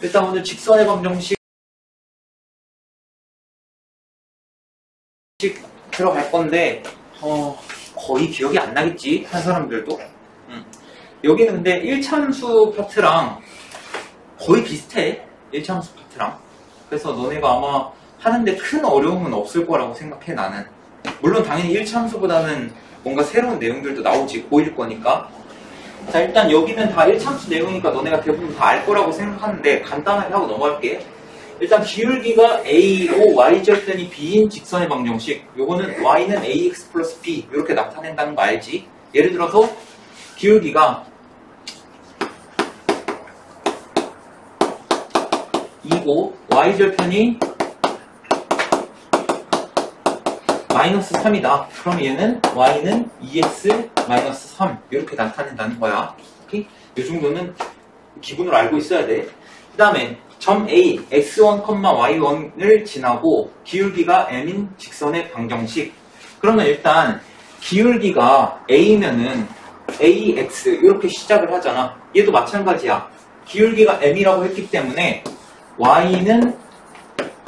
일단 오늘 직선의 방정식 들어갈 건데 거의 기억이 안 나겠지 한 사람들도. 여기는 근데 1참수 파트랑 거의 비슷해. 1참수 파트랑. 그래서 너네가 아마 하는데 큰 어려움은 없을 거라고 생각해. 나는 물론 당연히 1참수보다는 뭔가 새로운 내용들도 나오지. 고1 거니까. 자, 일단 여기는 다 1참수 내용이니까 너네가 대부분 다 알 거라고 생각하는데 간단하게 하고 넘어갈게. 일단 기울기가 A고 Y절편이 B인 직선의 방정식. 요거는 Y는 AX 플러스 B 이렇게 나타낸다는 거 알지? 예를 들어서 기울기가 2고 Y절편이 마이너스 3이다. 그럼 얘는 Y는 2X 마이너스 3 이렇게 나타낸다는 거야. 오케이? 이 정도는 기본으로 알고 있어야 돼. 그 다음에 점 A, x1, y1을 지나고 기울기가 m인 직선의 방정식. 그러면 일단 기울기가 A면은 AX 이렇게 시작을 하잖아. 얘도 마찬가지야. 기울기가 m이라고 했기 때문에 Y는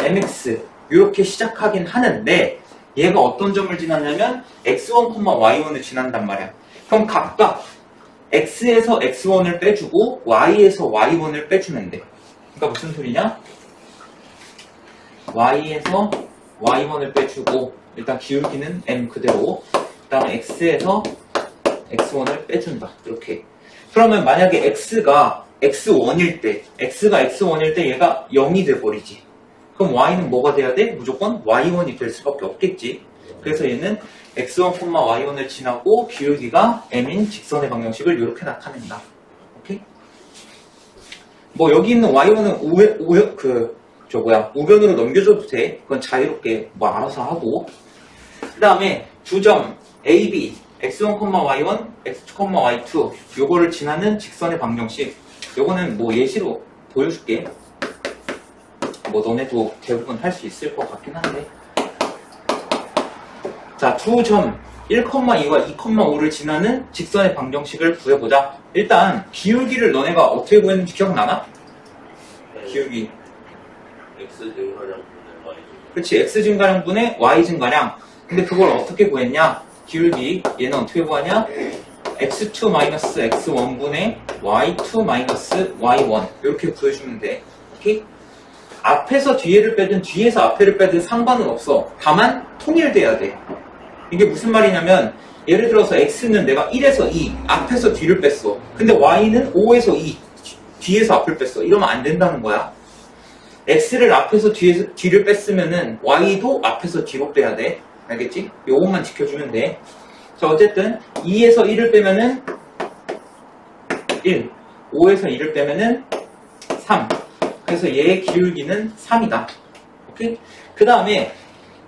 mx 이렇게 시작하긴 하는데 얘가 어떤 점을 지났냐면 x1, y1을 지난단 말이야. 그럼 각각 x에서 x1을 빼주고 y에서 y1을 빼주면 돼. 그러니까 무슨 소리냐? y에서 y1을 빼주고 일단 기울기는 m 그대로, 그 다음에 x에서 x1을 빼준다. 이렇게. 그러면 만약에 x가 x1일 때 얘가 0이 돼버리지. 그럼 y는 뭐가 돼야 돼? 무조건 y1이 될 수밖에 없겠지. 그래서 얘는 x1, y1을 지나고 기울기가 m인 직선의 방정식을 이렇게 나타낸다. 오케이? 뭐 여기 있는 y1은 우변으로 넘겨줘도 돼. 그건 자유롭게 뭐 알아서 하고. 그 다음에 두 점 a, b, x1, y1, x2, y2 요거를 지나는 직선의 방정식. 요거는 뭐 예시로 보여줄게. 뭐 너네도 대부분 할 수 있을 것 같긴 한데. 자, 두 점 1,2와 2,5를 지나는 직선의 방정식을 구해보자. 일단 기울기를 너네가 어떻게 구했는지 기억나나? 기울기 x 증가량분의 y. 그렇지, x 증가량분의 y 증가량. 근데 그걸 어떻게 구했냐? 기울기 얘는 어떻게 구하냐? x2-x1분의 y2-y1 이렇게 구해주면 돼. 오케이? 앞에서 뒤에를 빼든 뒤에서 앞에를 빼든 상관은 없어. 다만 통일돼야 돼. 이게 무슨 말이냐면 예를 들어서 x는 내가 1에서 2 앞에서 뒤를 뺐어. 근데 y는 5에서 2 뒤에서 앞을 뺐어. 이러면 안 된다는 거야. x를 앞에서 뒤를 뺐으면은 y도 앞에서 뒤로 빼야 돼. 알겠지? 요것만 지켜주면 돼. 자, 어쨌든 2에서 1을 빼면은 1, 5에서 2를 빼면은 3. 그래서 얘의 기울기는 3이다. 오케이? 그 다음에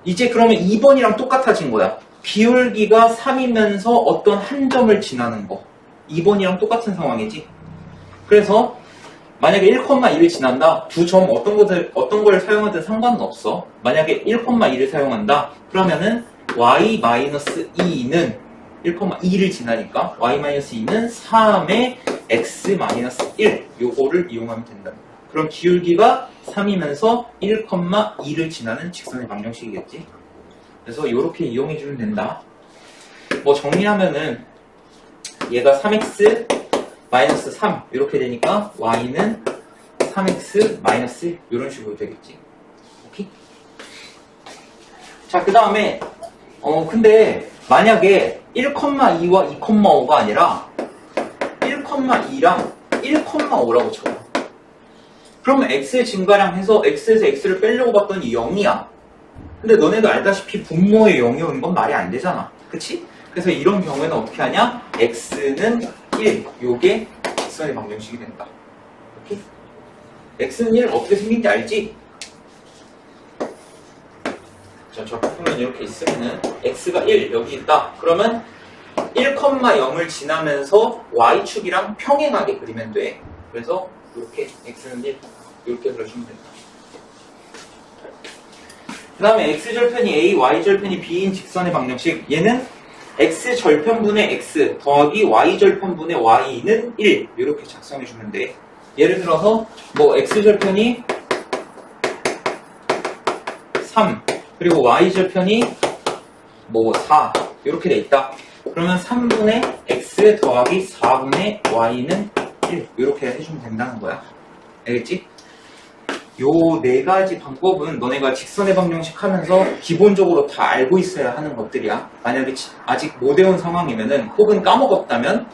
이제 그러면 2번이랑 똑같아진 거야. 기울기가 3이면서 어떤 한 점을 지나는 거. 2번이랑 똑같은 상황이지. 그래서 만약에 1,2를 지난다. 두 점 어떤 걸 사용하든 상관은 없어. 만약에 1,2를 사용한다. 그러면은 y-2는 1,2를 지나니까 y-2는 3의 x-1 요거를 이용하면 된다. 그럼 기울기가 3이면서 1,2를 지나는 직선의 방정식이겠지. 그래서 이렇게 이용해주면 된다. 뭐 정리하면은 얘가 3x-3 이렇게 되니까 y는 3x-1 이런 식으로 되겠지. 오케이? 자, 그 다음에 근데 만약에 1,2와 2,5가 아니라 1,2랑 1,5라고 쳐요. 그러면 x의 증가량 해서 x에서 x를 빼려고 봤더니 0이야. 근데 너네도 알다시피 분모의 0이 오는 건 말이 안 되잖아. 그치? 그래서 이런 경우에는 어떻게 하냐? x는 1. 요게 직선의 방정식이 된다. 오케이? x는 1 어떻게 생긴지 알지? 자, 저 부분은 이렇게 있으면은 x가 1 여기 있다. 그러면 1,0을 지나면서 y축이랑 평행하게 그리면 돼. 그래서 이렇게 x는 1 이렇게 그려주면 된다. 그 다음에 x절편이 a, y절편이 b인 직선의 방정식. 얘는 x절편분의 x 더하기 y절편분의 y는 1 이렇게 작성해주면 돼. 예를 들어서 뭐 x절편이 3 그리고 y절편이 뭐 4 이렇게 돼 있다. 그러면 3분의 x 더하기 4분의 y는 1 이렇게 해주면 된다는 거야. 알겠지? 요 네 가지 방법은 너네가 직선의 방정식 하면서 기본적으로 다 알고 있어야 하는 것들이야. 만약에 아직 못 외운 상황이면은 혹은 까먹었다면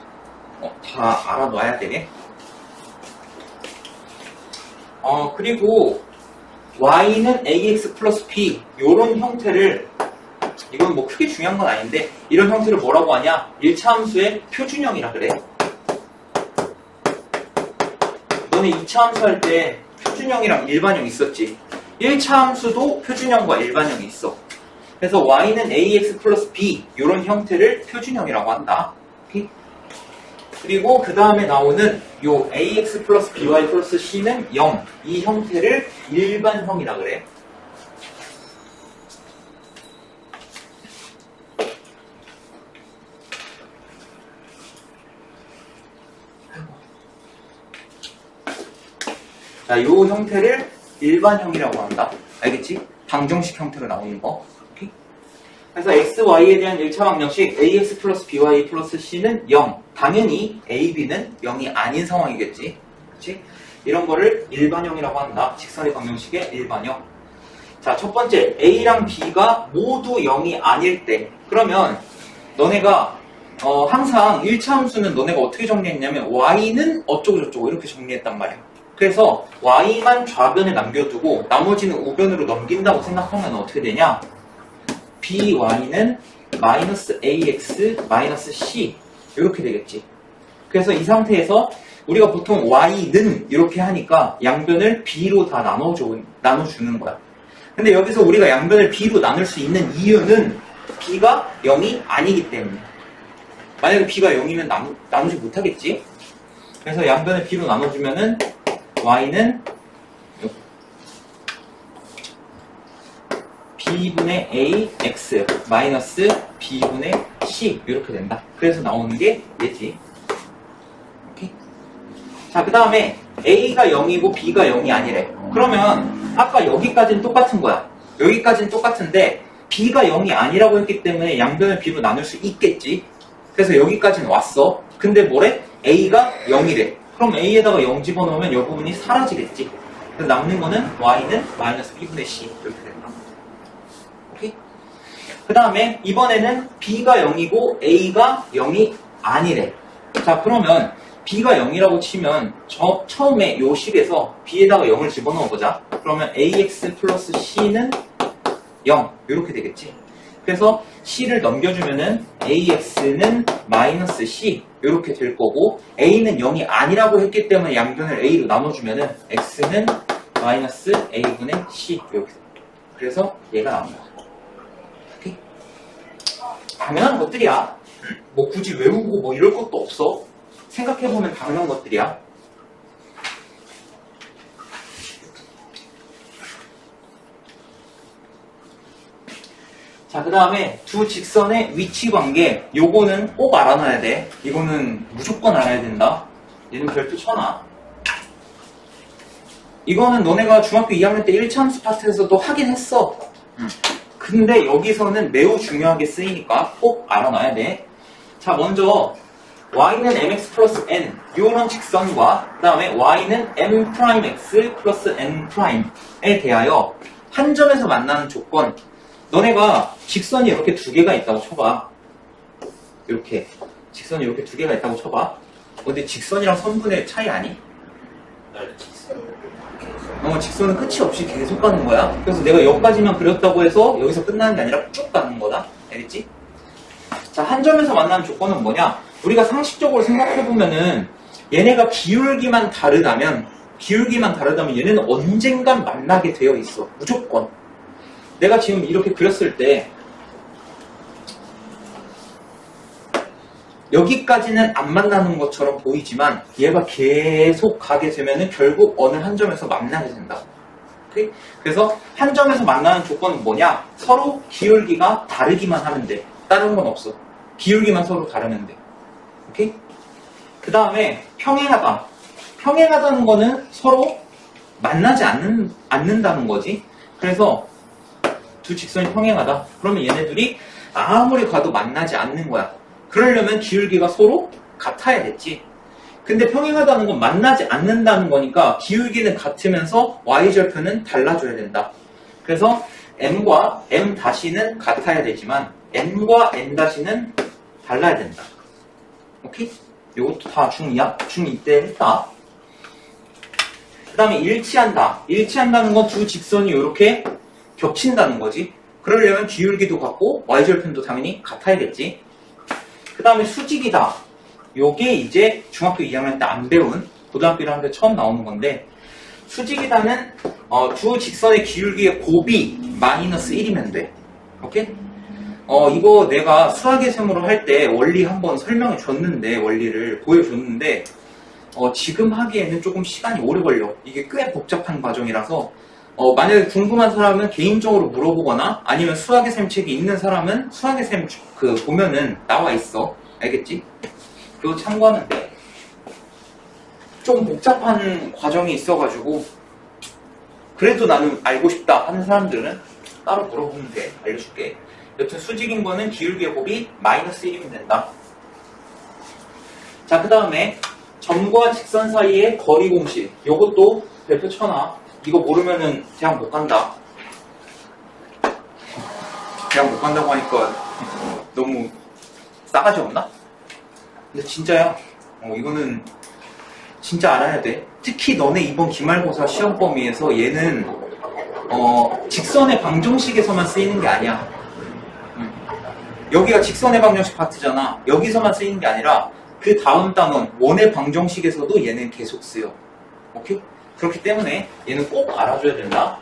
다 알아놔야 돼. 그리고 y는 ax 플러스 b 요런 형태를 이건 뭐 크게 중요한 건 아닌데 이런 형태를 뭐라고 하냐? 1차 함수의 표준형이라 그래. 너네 2차 함수 할 때 표준형이랑 일반형 있었지. 1차 함수도 표준형과 일반형이 있어. 그래서 y는 ax 플러스 b 이런 형태를 표준형이라고 한다. 오케이? 그리고 그 다음에 나오는 요 ax 플러스 by 플러스 c는 0 이 형태를 일반형이라 그래. 자, 요 형태를 일반형이라고 한다. 알겠지? 방정식 형태로 나오는 거. 오케이? 그래서 x, y에 대한 1차 방정식 ax 플러스 by 플러스 c는 0. 당연히 a, b는 0이 아닌 상황이겠지. 그치? 이런 거를 일반형이라고 한다. 직선의 방정식의 일반형. 자, 첫 번째 a랑 b가 모두 0이 아닐 때 그러면 너네가 항상 1차 함수는 너네가 어떻게 정리했냐면 y는 어쩌고저쩌고 이렇게 정리했단 말이야. 그래서 y만 좌변에 남겨두고 나머지는 우변으로 넘긴다고 생각하면 어떻게 되냐? by는 마이너스 ax 마이너스 c 이렇게 되겠지. 그래서 이 상태에서 우리가 보통 y는 이렇게 하니까 양변을 b로 다 나눠주는 거야. 근데 여기서 우리가 양변을 b로 나눌 수 있는 이유는 b가 0이 아니기 때문에. 만약에 b가 0이면 나누지 못하겠지. 그래서 양변을 b로 나눠주면은 y는 b분의 a x 마이너스 b분의 c 이렇게 된다. 그래서 나오는 게 얘지. 오케이? 자, 그 다음에 a가 0이고 b가 0이 아니래. 그러면 아까 여기까지는 똑같은 거야. 여기까지는 똑같은데 b가 0이 아니라고 했기 때문에 양변을 b로 나눌 수 있겠지. 그래서 여기까지는 왔어. 근데 뭐래? a가 0이래. 그럼 a에다가 0 집어넣으면 이 부분이 사라지겠지. 그래서 남는 거는 y는 마이너스 b분의 c 이렇게 된다. 오케이? 그 다음에 이번에는 b가 0이고 a가 0이 아니래. 자, 그러면 b가 0이라고 치면 처음에 요 식에서 b에다가 0을 집어넣어보자. 그러면 ax 플러스 c는 0 이렇게 되겠지. 그래서 c를 넘겨주면은 ax는 마이너스 c 이렇게 될 거고 a는 0이 아니라고 했기 때문에 양변을 a로 나눠주면은 x는 마이너스 a분의 c 이렇게 됩니다. 그래서 얘가 나옵니다. 오케이? 당연한 것들이야. 뭐 굳이 외우고 뭐 이럴 것도 없어. 생각해보면 당연한 것들이야. 자, 그 다음에 두 직선의 위치 관계 요거는 꼭 알아놔야 돼. 이거는 무조건 알아야 된다. 얘는 별표 쳐놔. 이거는 너네가 중학교 2학년 때 1차 함수 파트에서도 하긴 했어. 근데 여기서는 매우 중요하게 쓰이니까 꼭 알아놔야 돼. 자, 먼저 y는 mx 플러스 n 요런 직선과 그 다음에 y는 m'x 플러스 n'에 대하여 한 점에서 만나는 조건. 너네가 직선이 이렇게 두 개가 있다고 쳐봐. 이렇게 직선이 이렇게 두 개가 있다고 쳐봐. 근데 직선이랑 선분의 차이 아니? 직선은 끝이 없이 계속 가는 거야. 그래서 내가 여기까지만 그렸다고 해서 여기서 끝나는 게 아니라 쭉 가는 거다. 알겠지? 자, 한 점에서 만나는 조건은 뭐냐? 우리가 상식적으로 생각해보면은 얘네가 기울기만 다르다면 얘네는 언젠간 만나게 되어 있어. 무조건. 내가 지금 이렇게 그렸을 때 여기까지는 안 만나는 것처럼 보이지만 얘가 계속 가게 되면은 결국 어느 한 점에서 만나게 된다. 오케이? 그래서 한 점에서 만나는 조건은 뭐냐? 서로 기울기가 다르기만 하면 돼. 다른 건 없어. 기울기만 서로 다르면 돼. 오케이? 그 다음에 평행하다. 평행하다는 거는 서로 만나지 않는다는 거지. 그래서 두 직선이 평행하다. 그러면 얘네들이 아무리 가도 만나지 않는 거야. 그러려면 기울기가 서로 같아야겠지. 근데 평행하다는 건 만나지 않는다는 거니까 기울기는 같으면서 y절편은 달라져야 된다. 그래서 m과 m-는 같아야 되지만 n과 n-는 달라야 된다. 오케이? 이것도 다 중2 때 했다. 그 다음에 일치한다. 일치한다는 건 두 직선이 이렇게 겹친다는 거지. 그러려면 기울기도 같고 y절편도 당연히 같아야겠지. 그 다음에 수직이다. 요게 이제 중학교 2학년 때 안 배운 고등학교 1학년 때 처음 나오는 건데, 수직이다는 두 직선의 기울기의 곱이 마이너스 1이면 돼. 오케이? 이거 내가 수학의 셈으로 할 때 원리 한번 설명해 줬는데, 원리를 보여줬는데, 지금 하기에는 조금 시간이 오래 걸려. 이게 꽤 복잡한 과정이라서, 만약에 궁금한 사람은 개인적으로 물어보거나, 아니면 수학의 셈 책이 있는 사람은 수학의 셈 보면은 나와 있어. 알겠지? 그거 참고하면 돼. 좀 복잡한 과정이 있어가지고, 그래도 나는 알고 싶다 하는 사람들은 따로 물어보면 돼. 알려줄게. 여튼 수직인 거는 기울기의 곱이 마이너스 1이면 된다. 자, 그 다음에 점과 직선 사이의 거리 공식. 요것도 별표 쳐놔. 이거 모르면은 대학 못 간다. 대학 못 간다고 하니까 너무 싸가지 없나? 근데 진짜야. 이거는 진짜 알아야 돼. 특히 너네 이번 기말고사 시험 범위에서 얘는 직선의 방정식에서만 쓰이는 게 아니야. 여기가 직선의 방정식 파트잖아. 여기서만 쓰이는 게 아니라 그 다음 단원 원의 방정식에서도 얘는 계속 쓰여. 오케이? 그렇기 때문에 얘는 꼭 알아줘야 된다.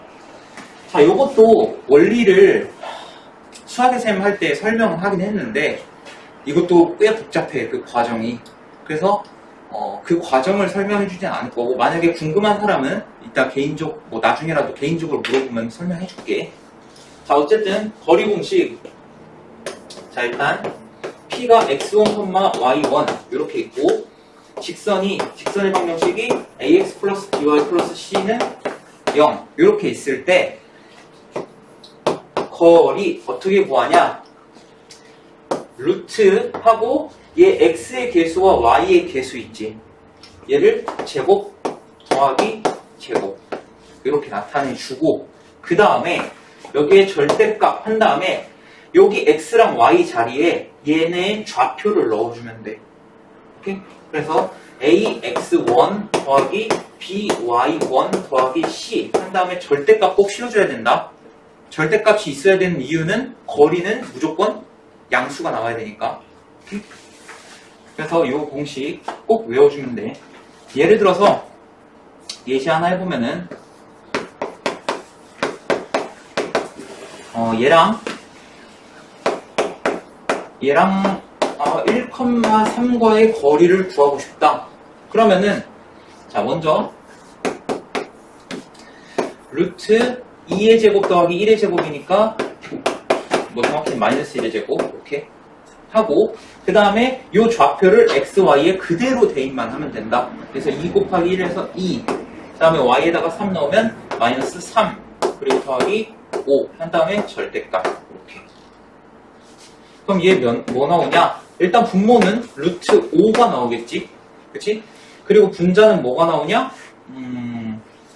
자, 요것도 원리를 수학의 셈 할 때 설명을 하긴 했는데, 이것도 꽤 복잡해, 그 과정이. 그래서 그 과정을 설명해 주진 않을 거고, 만약에 궁금한 사람은 이따 나중에라도 개인적으로 물어보면 설명해 줄게. 자, 어쨌든 거리 공식. 자, 일단 P가 x1, y1 이렇게 있고, 직선의 방정식이 ax 플러스 by 플러스 c는 0 이렇게 있을 때 거리 어떻게 구하냐? 루트하고 얘 x의 개수와 y의 개수 있지. 얘를 제곱 더하기 제곱 이렇게 나타내주고, 그 다음에 여기에 절대값 한 다음에 여기 x랑 y 자리에 얘네의 좌표를 넣어주면 돼. 오케이? 그래서 ax1 더하기 by1 더하기 c 한 다음에 절대값 꼭 씌워줘야 된다. 절대값이 있어야 되는 이유는 거리는 무조건 양수가 나와야 되니까. 오케이? 그래서 이 공식 꼭 외워주면 돼. 예를 들어서 예시 하나 해보면은 얘랑 1,3과의 거리를 구하고 싶다. 그러면은 자, 먼저 루트 2의 제곱 더하기 1의 제곱이니까 뭐 정확히 마이너스 1의 제곱 이렇게 하고, 그 다음에 이 좌표를 x, y에 그대로 대입만 하면 된다. 그래서 2 곱하기 1에서 2, 그 다음에 y에다가 3 넣으면 마이너스 3, 그리고 더하기 5 한 다음에 절대값 이렇게. 그럼 얘 뭐 나오냐? 일단 분모는 루트 5가 나오겠지? 그치? 그리고 분자는 뭐가 나오냐?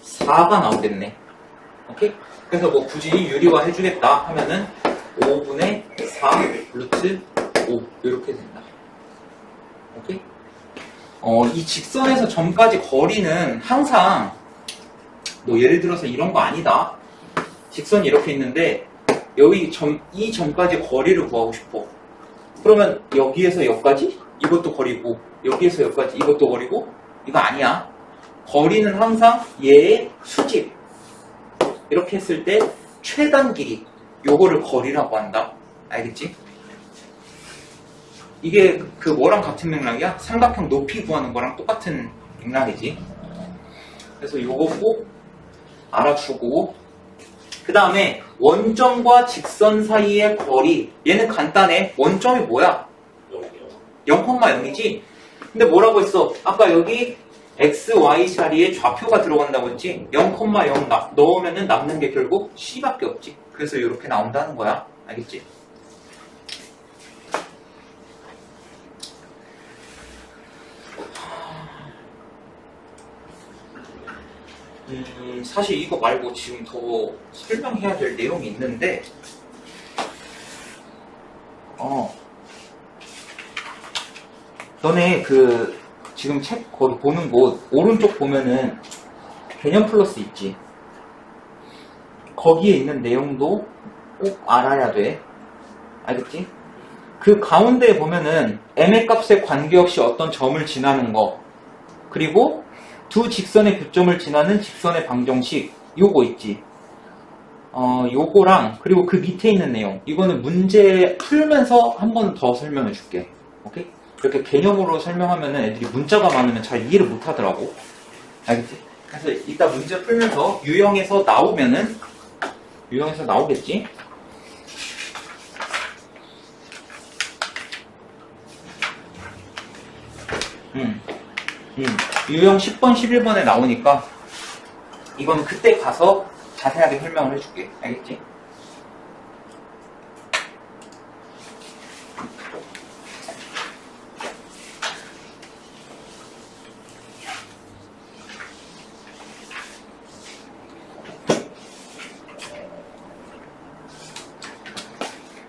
4가 나오겠네. 오케이? 그래서 뭐 굳이 유리화 해주겠다 하면은 5분의 4 루트 5 이렇게 된다. 오케이? 이 직선에서 점까지 거리는 항상 뭐 예를 들어서 이런 거 아니다. 직선이 이렇게 있는데 여기 이 점까지 거리를 구하고 싶어. 그러면 여기에서 여기까지 이것도 거리고, 여기에서 여기까지 이것도 거리고, 이거 아니야. 거리는 항상 얘의 수직. 이렇게 했을 때 최단 길이, 요거를 거리라고 한다. 알겠지? 이게 그 뭐랑 같은 맥락이야? 삼각형 높이 구하는 거랑 똑같은 맥락이지. 그래서 요거 꼭 알아주고, 그 다음에 원점과 직선 사이의 거리, 얘는 간단해. 원점이 뭐야? 0,0이지. 근데 뭐라고 했어? 아까 여기 x, y 자리에 좌표가 들어간다고 했지? 0,0 넣으면은 남는 게 결국 c밖에 없지. 그래서 이렇게 나온다는 거야. 알겠지? 사실 이거 말고 지금 더 설명해야 될 내용이 있는데, 너네 지금 책 거기 보는 곳, 오른쪽 보면은 개념 플러스 있지? 거기에 있는 내용도 꼭 알아야 돼. 알겠지? 그 가운데에 보면은 m의 값에 관계없이 어떤 점을 지나는 거, 그리고 두 직선의 교점을 지나는 직선의 방정식, 요거 있지? 요거랑, 그리고 그 밑에 있는 내용, 이거는 문제 풀면서 한 번 더 설명해 줄게. 오케이? 이렇게 개념으로 설명하면은 애들이 문자가 많으면 잘 이해를 못 하더라고. 알겠지? 그래서 이따 문제 풀면서 유형에서 나오겠지? 유형 10번, 11번에 나오니까 이건 그때 가서 자세하게 설명을 해줄게. 알겠지?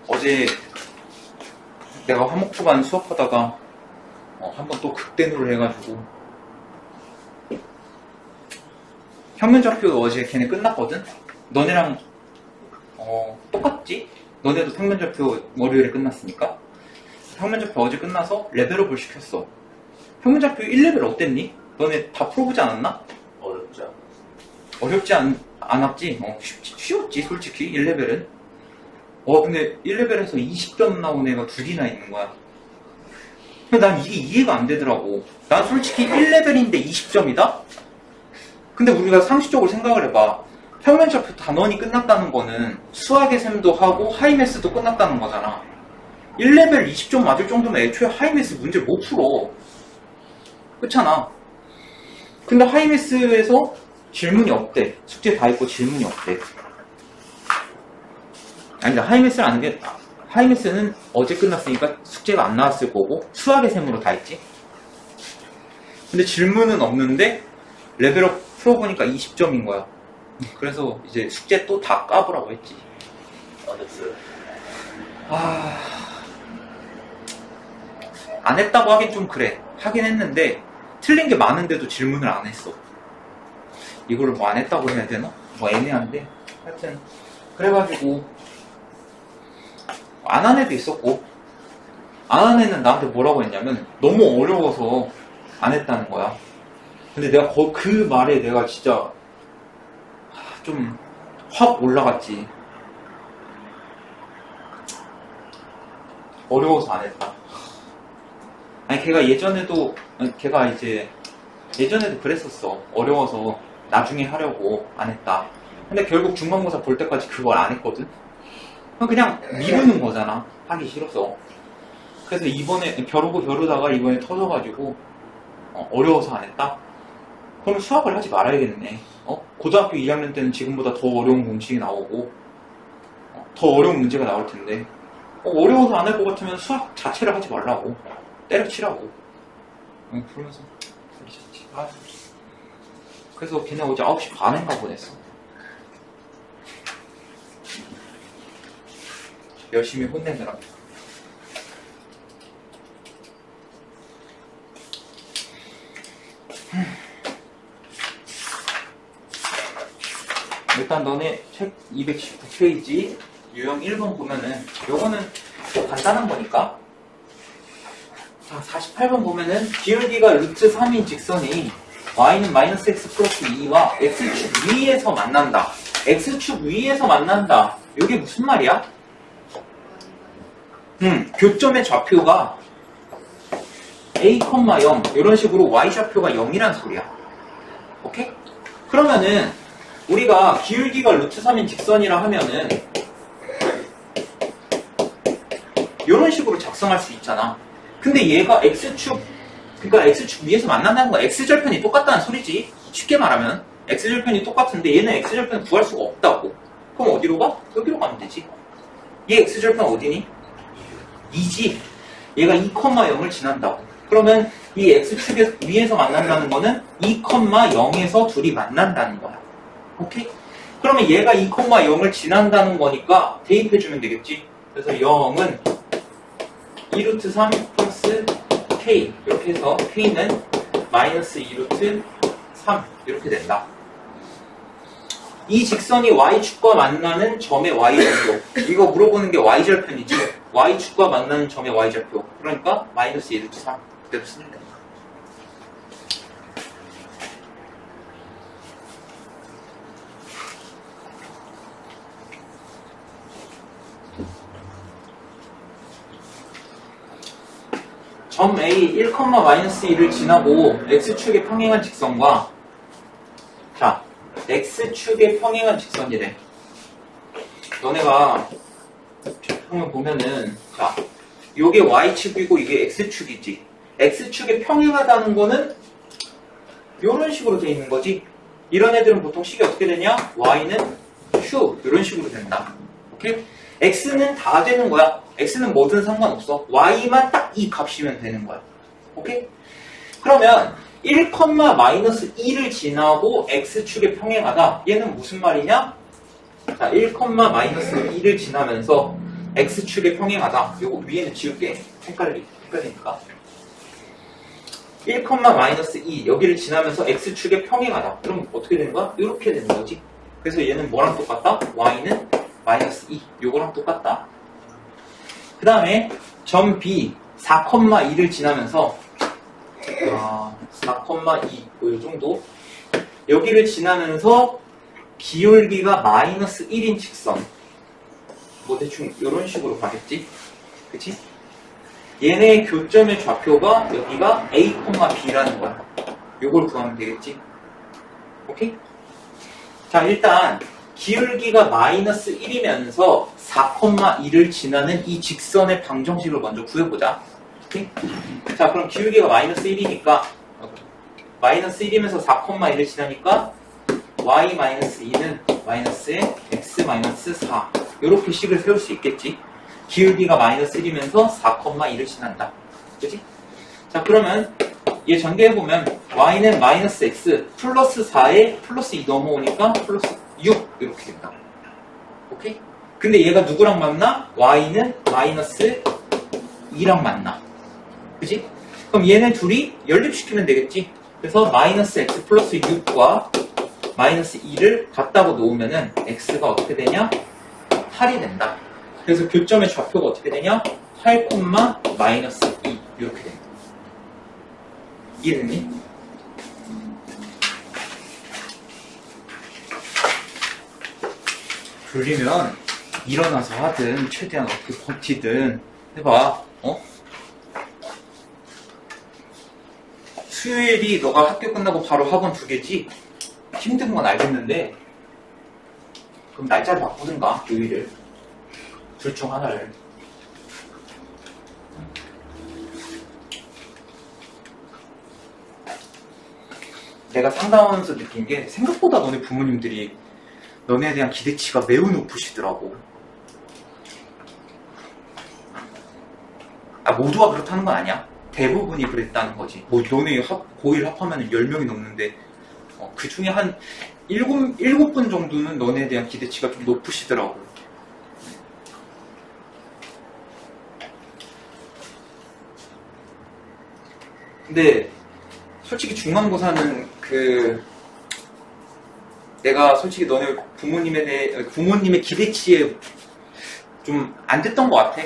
어제 내가 화목초반 수업하다가 한번 또 극대노를 해가지고 평면좌표 어제 걔네 끝났거든? 너네랑 똑같지? 너네도 평면좌표 월요일에 끝났으니까. 평면좌표 어제 끝나서 레벨업을 시켰어. 평면좌표 1레벨 어땠니? 너네 다 풀어보지 않았나? 어렵지 않았지? 쉬웠지 솔직히 1레벨은. 근데 1레벨에서 20점 나온 애가 둘이나 있는 거야. 근데 난 이게 이해가 안 되더라고. 난 솔직히 1레벨인데 20점이다? 근데 우리가 상식적으로 생각을 해봐. 평면좌표 단원이 끝났다는 거는 수학의 셈도 하고 하이매스도 끝났다는 거잖아. 1레벨 20점 맞을 정도면 애초에 하이매스 문제 못 풀어. 그렇잖아. 근데 하이매스에서 질문이 없대. 숙제 다 있고 질문이 없대. 아니다. 하이매스는 어제 끝났으니까 숙제가 안 나왔을 거고 수학의 셈으로 다 했지. 근데 질문은 없는데 레벨업 풀어보니까 20점인 거야. 그래서 이제 숙제 또 다 까보라고 했지. 됐어요. 안 했다고 하긴 좀 그래. 하긴 했는데 틀린 게 많은데도 질문을 안 했어. 이거를 뭐 안 했다고 해야 되나? 뭐 애매한데 하여튼 그래가지고 안 한 애도 있었고, 안 한 애는 나한테 뭐라고 했냐면 너무 어려워서 안 했다는 거야. 근데 내가 그 말에 내가 진짜 좀 확 올라갔지. 어려워서 안 했다. 아니 걔가 예전에도 그랬었어. 어려워서 나중에 하려고 안 했다. 근데 결국 중간고사 볼 때까지 그걸 안 했거든. 그냥 미루는 거잖아. 하기 싫어서. 그래서 이번에 겨루다가 이번에 터져가지고 어려워서 안 했다? 그럼 수학을 하지 말아야겠네. 고등학교 2학년 때는 지금보다 더 어려운 공식이 나오고 더 어려운 문제가 나올 텐데 어려워서 안 할 것 같으면 수학 자체를 하지 말라고. 때려치라고. 그러면서 소리쳤지. 그래서 걔네 어제 9시 반인가 보냈어. 열심히 혼내느라. 일단 너네 책 219페이지 유형 1번 보면은 요거는 간단한 거니까. 자, 48번 보면은 기울기가 루트 3인 직선이 y는 마이너스 x 플러스 2와 x축 위에서 만난다. x축 위에서 만난다. 이게 무슨 말이야? 교점의 좌표가 a, 0 이런 식으로 y좌표가 0이란 소리야. 오케이? 그러면은 우리가 기울기가 루트 3인 직선이라 하면은 이런 식으로 작성할 수 있잖아. 근데 얘가 x축 그러니까 x축 위에서 만난다는 거야. x절편이 똑같다는 소리지. 쉽게 말하면 x절편이 똑같은데 얘는 x절편을 구할 수가 없다고. 그럼 어디로 가? 여기로 가면 되지. 얘 x절편 어디니? 2지. 얘가 2,0을 지난다고. 그러면 이 x축에서 위에서 만난다는 거는 2,0에서 둘이 만난다는 거야. 오케이? 그러면 얘가 2,0을 지난다는 거니까 대입해주면 되겠지. 그래서 0은 2루트 3 플러스 k 이렇게 해서 k는 마이너스 2루트 3 이렇게 된다. 이 직선이 y축과 만나는 점의 y절표. 이거 물어보는 게 y절편이지. y축과 만나는 점의 y절표. 그러니까 마이너스 2루트 3 그대로 쓰면 된다. 점 A 1,-1을 지나고 x축에 평행한 직선과 자 x축에 평행한 직선이래. 너네가 보면 보면은 자 요게 y축이고 이게 x축이지. x축에 평행하다는 거는 요런 식으로 돼 있는 거지. 이런 애들은 보통 식이 어떻게 되냐? y는 q 이런 식으로 된다. 오케이? x는 다 되는 거야. x는 뭐든 상관없어. y만 딱 이 값이면 되는 거야. 오케이? 그러면 1,-2를 지나고 x축에 평행하다. 얘는 무슨 말이냐? 자, 1,-2를 지나면서 x축에 평행하다. 요거 위에는 지울게. 헷갈리니까. 1,-2 여기를 지나면서 x축에 평행하다. 그럼 어떻게 되는 거야? 이렇게 되는 거지. 그래서 얘는 뭐랑 똑같다? y는 마이너스 2. 요거랑 똑같다. 그 다음에 점 B 4,2를 지나면서 4,2 요 정도 여기를 지나면서 기울기가 마이너스 1인 직선 뭐 대충 이런 식으로 가겠지. 그치? 얘네 교점의 좌표가 여기가 A, B라는 거야. 요걸 구하면 되겠지. 오케이? 자 일단 기울기가 마이너스 1이면서 4,2를 지나는 이 직선의 방정식을 먼저 구해보자. 오케이? 자 그럼 기울기가 마이너스 1이니까 마이너스 1이면서 4,1을 지나니까 y 마이너스 2는 마이너스에 x 마이너스 4 이렇게 식을 세울 수 있겠지. 기울기가 마이너스 1이면서 4,2를 지난다. 그치? 자 그러면 얘 전개해보면 y는 마이너스 x 플러스 4에 플러스 2 넘어오니까 플러스 6 이렇게 된다. 오케이? 근데 얘가 누구랑 만나? y는 마이너스 2랑 만나. 그치? 그럼 얘네 둘이 연립시키면 되겠지? 그래서 마이너스 x 플러스 6과 마이너스 2를 같다고 놓으면은 x가 어떻게 되냐? 8이 된다. 그래서 교점의 좌표가 어떻게 되냐? 8, 마이너스 2 이렇게 된다. 이해됐니? 졸리면 일어나서 하든 최대한 어떻게 버티든 해봐. 수요일이 너가 학교 끝나고 바로 학원 2개지? 힘든 건 알겠는데 그럼 날짜를 바꾸든가 요일을 둘 중 하나를. 내가 상담하면서 느낀 게 생각보다 너네 부모님들이 너네에 대한 기대치가 매우 높으시더라고. 모두가 그렇다는 건 아니야. 대부분이 그랬다는 거지. 뭐 너네 고1 합하면 10명이 넘는데 그 중에 한 7분 정도는 너네에 대한 기대치가 좀 높으시더라고. 근데 솔직히 중간고사는 내가 솔직히 너네 부모님의 기대치에 좀 안 됐던 것 같아.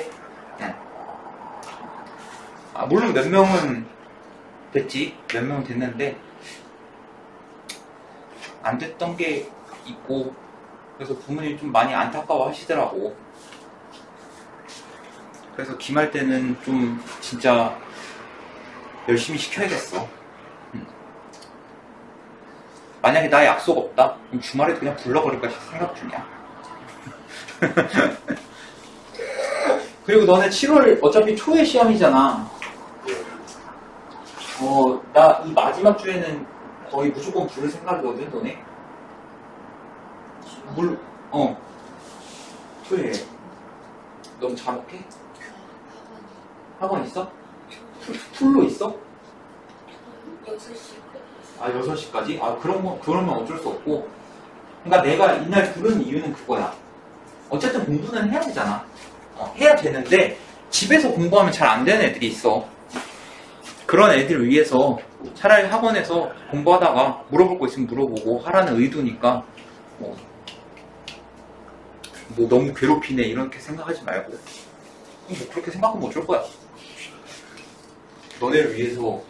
물론 몇 명은 됐지. 몇 명은 됐는데 안 됐던 게 있고 그래서 부모님이 좀 많이 안타까워 하시더라고. 그래서 기말 때는 좀 진짜 열심히 시켜야겠어. 만약에 나 약속 없다? 그럼 주말에도 그냥 불러버릴까 생각 중이야. 그리고 너네 7월 어차피 초에 시험이잖아. 나 이 마지막 주에는 거의 무조건 부를 생각이거든, 너네. 토요일에. 너무 잠옥해? 학원 있어? 풀로 있어? 6시까지? 그러면 어쩔 수 없고. 그러니까 내가 이날 부른 이유는 그거야. 어쨌든 공부는 해야 되잖아. 해야 되는데, 집에서 공부하면 잘 안 되는 애들이 있어. 그런 애들을 위해서 차라리 학원에서 공부하다가 물어볼 거 있으면 물어보고 하라는 의도니까, 뭐 너무 괴롭히네, 이렇게 생각하지 말고. 뭐 그렇게 생각하면 어쩔 거야. 너네를 위해서,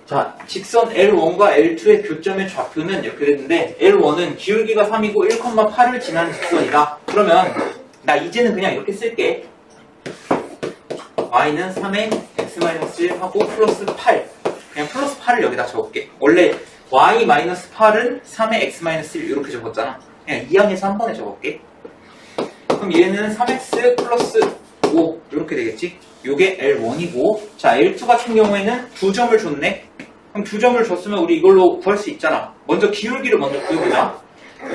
자, 직선 L1과 L2의 교점의 좌표는 이렇게 됐는데, L1은 기울기가 3이고 1,8을 지나는 직선이다. 그러면, 나 이제는 그냥 이렇게 쓸게. y는 3의 x-1 하고 플러스 8. 그냥 플러스 8을 여기다 적을게. 원래 y-8은 3의 x-1 이렇게 적었잖아. 그냥 2항에서 한 번에 적을게. 그럼 얘는 3x 플러스 5 이렇게 되겠지? 요게 L1이고, 자, L2 같은 경우에는 2점을 줬네. 그럼 2점을 줬으면 우리 이걸로 구할 수 있잖아. 먼저 기울기를 먼저 구해보자.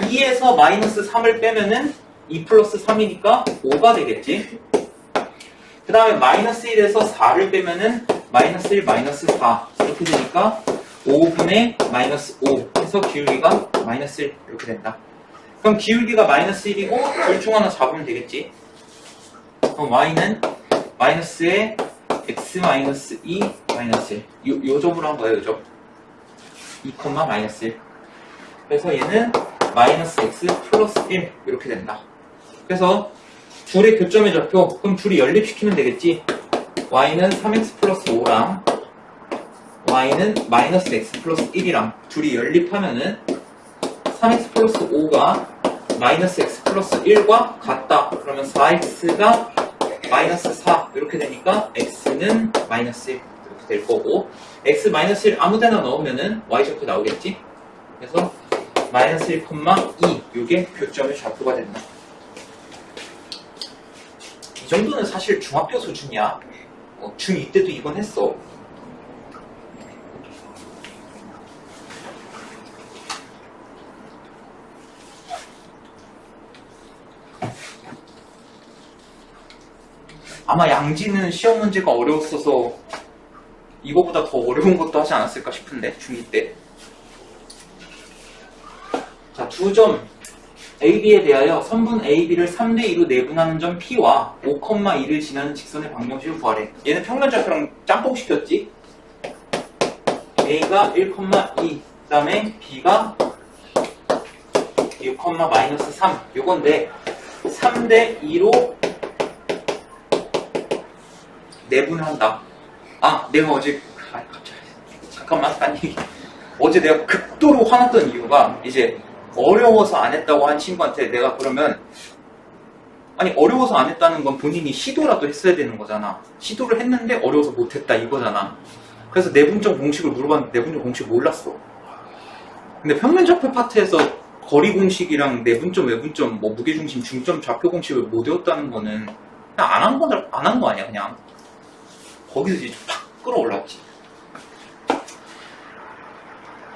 2에서 마이너스 3을 빼면은 2 플러스 3이니까 5가 되겠지. 그 다음에 마이너스 1에서 4를 빼면은 마이너스 1, 마이너스 4 이렇게 되니까 5분의 마이너스 5 해서 기울기가 마이너스 1 이렇게 된다. 그럼 기울기가 마이너스 1이고 둘 중 하나 잡으면 되겠지. 그럼 y는 마이너스에 x 마이너스 2 마이너스 1 요 점으로 한 거예요. 요 점 2, 마이너스 1. 그래서 얘는 마이너스 x 플러스 1 이렇게 된다. 그래서 둘의 교점의 좌표, 그럼 둘이 연립시키면 되겠지. y는 3x 플러스 5랑 y는 마이너스 x 플러스 1이랑 둘이 연립하면은 3x 플러스 5가 마이너스 x 플러스 1과 같다. 그러면 4x가 마이너스 4 이렇게 되니까 x는 마이너스 1 이렇게 될 거고, x 마이너스 1 아무 데나 넣으면은 y좌표 나오겠지. 그래서 마이너스 1,2 이게 교점의 좌표가 된다. 이 정도는 사실 중학교 수준이야. 중2 때도 이건 했어. 아마 양지는 시험 문제가 어려웠어서 이거보다 더 어려운 것도 하지 않았을까 싶은데, 중2 때. 자, 두 점 AB에 대하여 선분 AB를 3대2로 내분하는 점 P와 5,2를 지나는 직선의 방정식을 구하래. 얘는 평면좌표랑 짬뽕 시켰지? A가 1,2, 그 다음에 B가 6, 마이너스 3 요건데 3대2로 내분한다. 내가 어제 갑자기 잠깐만, 어제 내가 극도로 화났던 이유가 이제 어려워서 안 했다고 한 친구한테 내가 그러면, 어려워서 안 했다는 건 본인이 시도라도 했어야 되는 거잖아. 시도를 했는데 어려워서 못했다 이거잖아. 그래서 내분점 공식을 물어봤는데 내분점 공식 몰랐어. 근데 평면좌표 파트에서 거리 공식이랑 내분점, 외분점, 뭐 무게중심, 중점, 좌표 공식을 못 외웠다는 거는 그냥 안 한 거 아니야, 그냥. 거기서 이제 팍 끌어올랐지.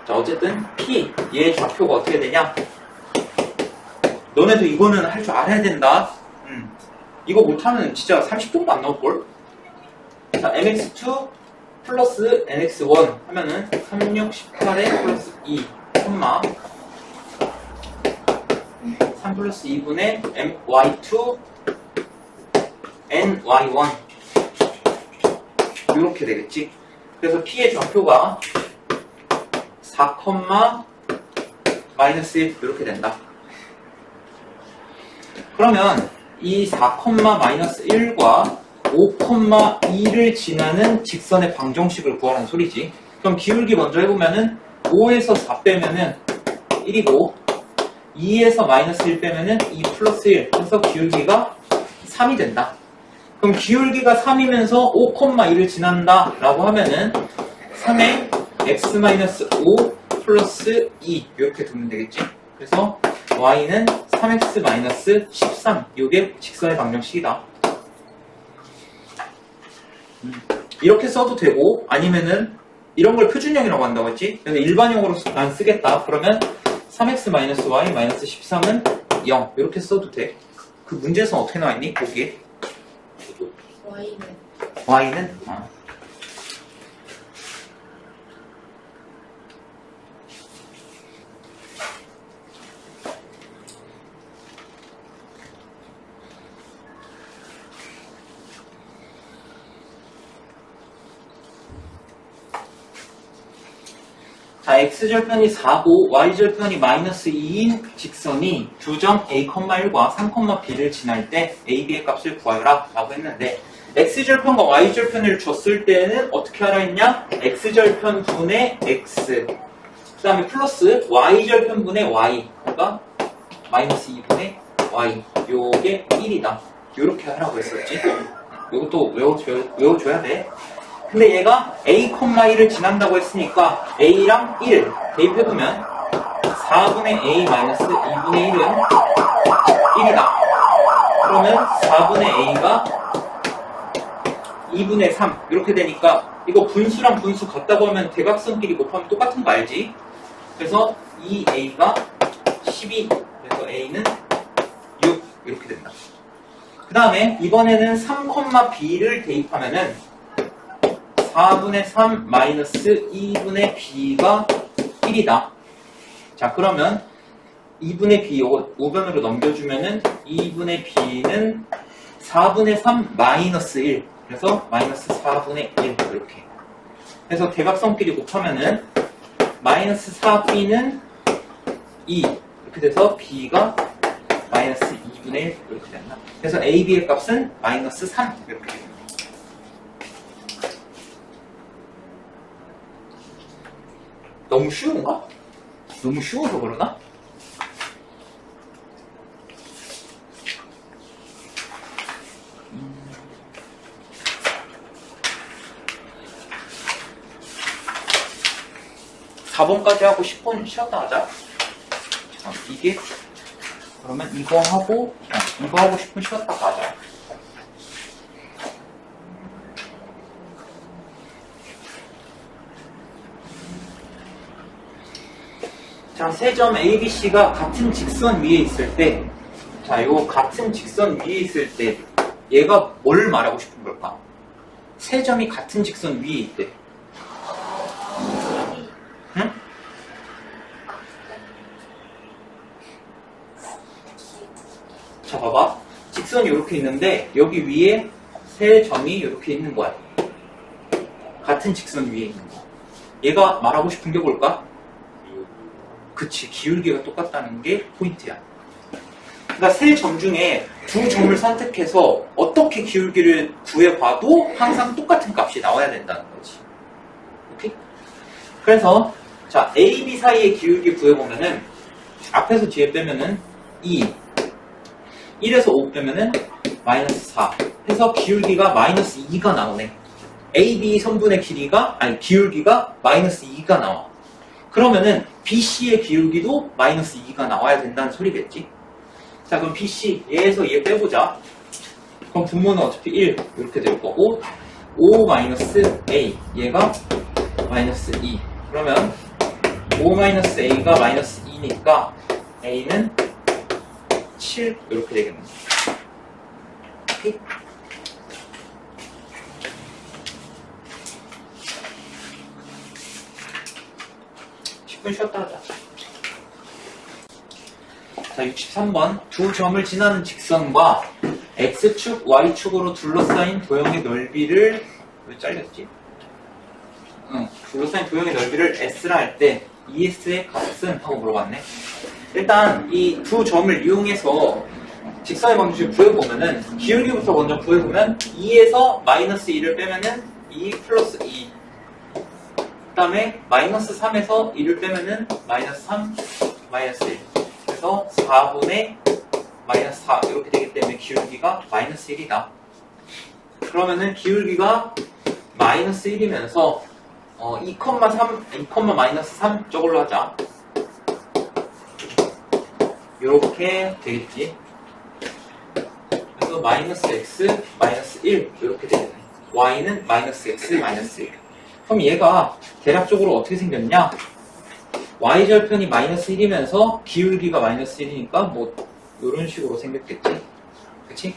자, 어쨌든 P, 얘의 좌표가 어떻게 되냐? 너네도 이거는 할 줄 알아야 된다. 이거 못하면 진짜 30점도 안 나올걸? 자, mx2 플러스 nx1 하면은 3, 6, 18에 플러스 2, 3 플러스 2분의 my2 ny1 이렇게 되겠지. 그래서 P의 좌표가 4, 마이너스 1 이렇게 된다. 그러면 이 4, 마이너스 1과 5,2를 지나는 직선의 방정식을 구하라는 소리지. 그럼 기울기 먼저 해보면은 5에서 4 빼면은 1이고 2에서 마이너스 1 빼면은 2 플러스 1 해서 기울기가 3이 된다. 그럼 기울기가 3이면서 5,2를 지난다 라고 하면은 3의 x-5 플러스 2 이렇게 두면 되겠지. 그래서 y는 3x-13 이게 직선의 방정식이다. 이렇게 써도 되고 아니면은 이런 걸 표준형이라고 한다고 했지? 근데 일반형으로 난 쓰겠다. 그러면 3x-y-13은 0 이렇게 써도 돼. 그 문제에서 어떻게 나와있니? 보기에 y는 자, x절편이 4고 y절편이 마이너스 2인 직선이 두 점 a,1과 3,b를 지날 때 a, b의 값을 구하여라 라고 했는데 x절편과 y절편을 줬을 때는 어떻게 하라 했냐? x절편 분의 x 그 다음에 플러스 y절편 분의 y 그러니까 마이너스 2분의 y 요게 1이다 요렇게 하라고 했었지. 요것도 외워줘야 돼. 근데 얘가 a, 1을 지난다고 했으니까 a랑 1 대입해보면 4분의 a 마이너스 2분의 1은 1이다. 그러면 4분의 a가 2분의 3 이렇게 되니까 이거 분수랑 분수 같다고 하면 대각선끼리 곱하면 똑같은 거 알지? 그래서 2a가 12 그래서 a는 6 이렇게 된다. 그 다음에 이번에는 3,b를 대입하면은 4분의 3 마이너스 2분의 b가 1이다. 자, 그러면 2분의 b 우변으로 넘겨주면은 2분의 b는 4분의 3 마이너스 1. 그래서 마이너스 4분의 1 이렇게. 그래서 대각선끼리 곱하면은 마이너스 4b는 2 이렇게 돼서 b가 마이너스 2분의 1 이렇게 된다. 그래서 a, b의 값은 마이너스 3 이렇게 됩니다. 너무 쉬운가? 너무 쉬워서 그러나? (4번까지) 하고 10분 쉬었다 하자. 이게 그러면 이거 하고 10분 쉬었다 가자. 자, 세 점 A, B, C가 같은 직선 위에 있을 때, 자, 요 같은 직선 위에 있을 때, 얘가 뭘 말하고 싶은 걸까? 세 점이 같은 직선 위에 있대. 응? 자, 봐봐. 직선이 이렇게 있는데, 여기 위에 세 점이 이렇게 있는 거야. 같은 직선 위에 있는 거. 얘가 말하고 싶은 게 뭘까? 그치, 기울기가 똑같다는 게 포인트야. 그러니까 세 점 중에 두 점을 선택해서 어떻게 기울기를 구해봐도 항상 똑같은 값이 나와야 된다는 거지. 오케이? 그래서 자, A, B 사이의 기울기 구해보면은 앞에서 뒤에 빼면은 2 1에서 5 빼면은 마이너스 4 해서 기울기가 마이너스 2가 나오네. A, B 선분의 기울기가 마이너스 2가 나와. 그러면은 BC의 기울기도 마이너스 2가 나와야 된다는 소리겠지. 자, 그럼 BC 얘에서 얘 빼보자. 그럼 분모는 어차피 1 이렇게 될 거고 5 마이너스 A 얘가 마이너스 2 그러면 5 마이너스 A가 마이너스 2니까 A는 7 이렇게 되겠네. 오케이? 쉬었다 하자. 자, 63번. 두 점을 지나는 직선과 X축, Y축으로 둘러싸인 도형의 넓이를 왜 잘렸지? 둘러싸인 도형의 넓이를 S라 할 때 ES의 값은? 하고 물어봤네. 일단 이 두 점을 이용해서 직선의 방정식을 구해보면은 기울기부터 먼저 구해보면 2에서 마이너스 2를 빼면은 2 플러스 2 그 다음에 마이너스 3에서 1을 빼면은 마이너스 3, 마이너스 1 그래서 4분의 마이너스 4 이렇게 되기 때문에 기울기가 마이너스 1이다. 그러면은 기울기가 마이너스 1이면서 2,3, 마이너스 3 저걸로 하자. 이렇게 되겠지. 그래서 마이너스 x, 마이너스 1 이렇게 되겠네. y는 마이너스 x 마이너스 1. 그럼 얘가 대략적으로 어떻게 생겼냐? y절편이 마이너스 1이면서 기울기가 마이너스 1이니까 뭐 이런 식으로 생겼겠지. 그치?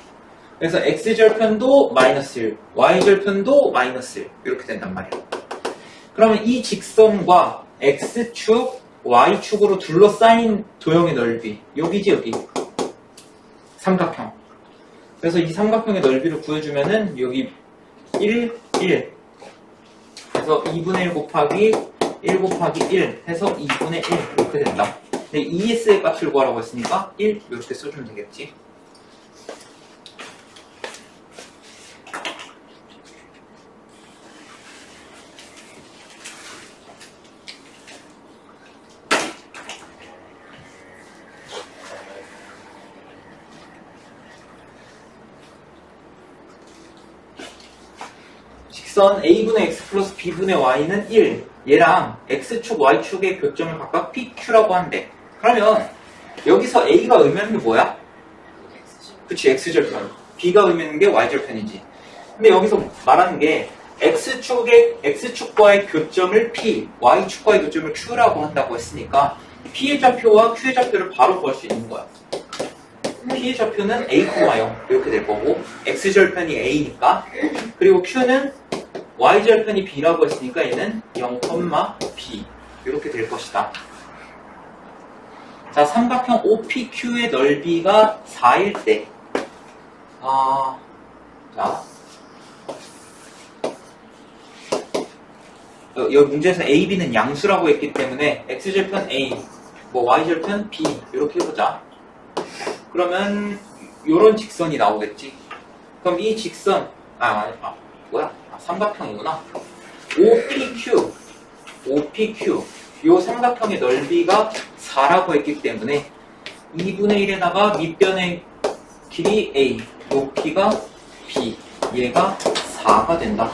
그래서 x절편도 마이너스 1, y절편도 마이너스 1 이렇게 된단 말이야. 그러면 이 직선과 x축, y축으로 둘러싸인 도형의 넓이 여기지 여기 삼각형. 그래서 이 삼각형의 넓이를 구해주면은 여기 1, 1 그래서 2분의 1 곱하기 1 곱하기 1 해서 2분의 1 이렇게 된다. 근데 ES의 값을 구하라고 했으니까 1 이렇게 써주면 되겠지. 직선 a분의 x 플러스 b분의 y는 1 얘랑 x축 y축의 교점을 각각 pq라고 한대. 그러면 여기서 a가 의미하는 게 뭐야? 그치, x절편. b가 의미하는 게 y절편이지. 근데 여기서 말하는 게 x축과의 교점을 p, y축과의 교점을 q라고 한다고 했으니까 p의 좌표와 q의 좌표를 바로 구할 수 있는 거야. p의 좌표는 a, 0 이렇게 될 거고 x절편이 a니까 그리고 q는 y절편이 b라고 했으니까 얘는 0, b 이렇게 될 것이다. 자, 삼각형 OPQ의 넓이가 4일 때 자, 여기 문제에서 A, B는 양수라고 했기 때문에 x절편 A, 뭐 y절편 B 이렇게 해보자. 그러면 요런 직선이 나오겠지. 그럼 이 직선 삼각형이구나. OPQ 요 삼각형의 넓이가 4라고 했기 때문에 2분의 1에다가 밑변의 길이 A, 높이가 B, 얘가 4가 된다.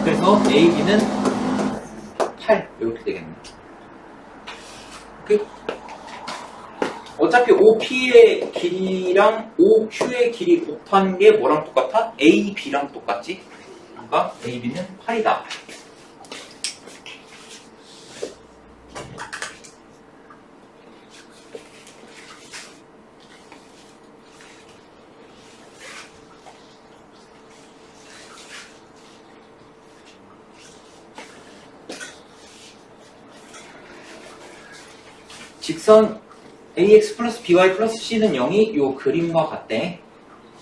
그래서 AB는 8 이렇게 되겠네. 어차피 OP의 길이랑 OQ의 길이 곱한 게 뭐랑 똑같아? AB랑 똑같지? 그러니까 AB는 8이다. 직선 ax 플러스 by 플러스 c는 0이 요 그림과 같대.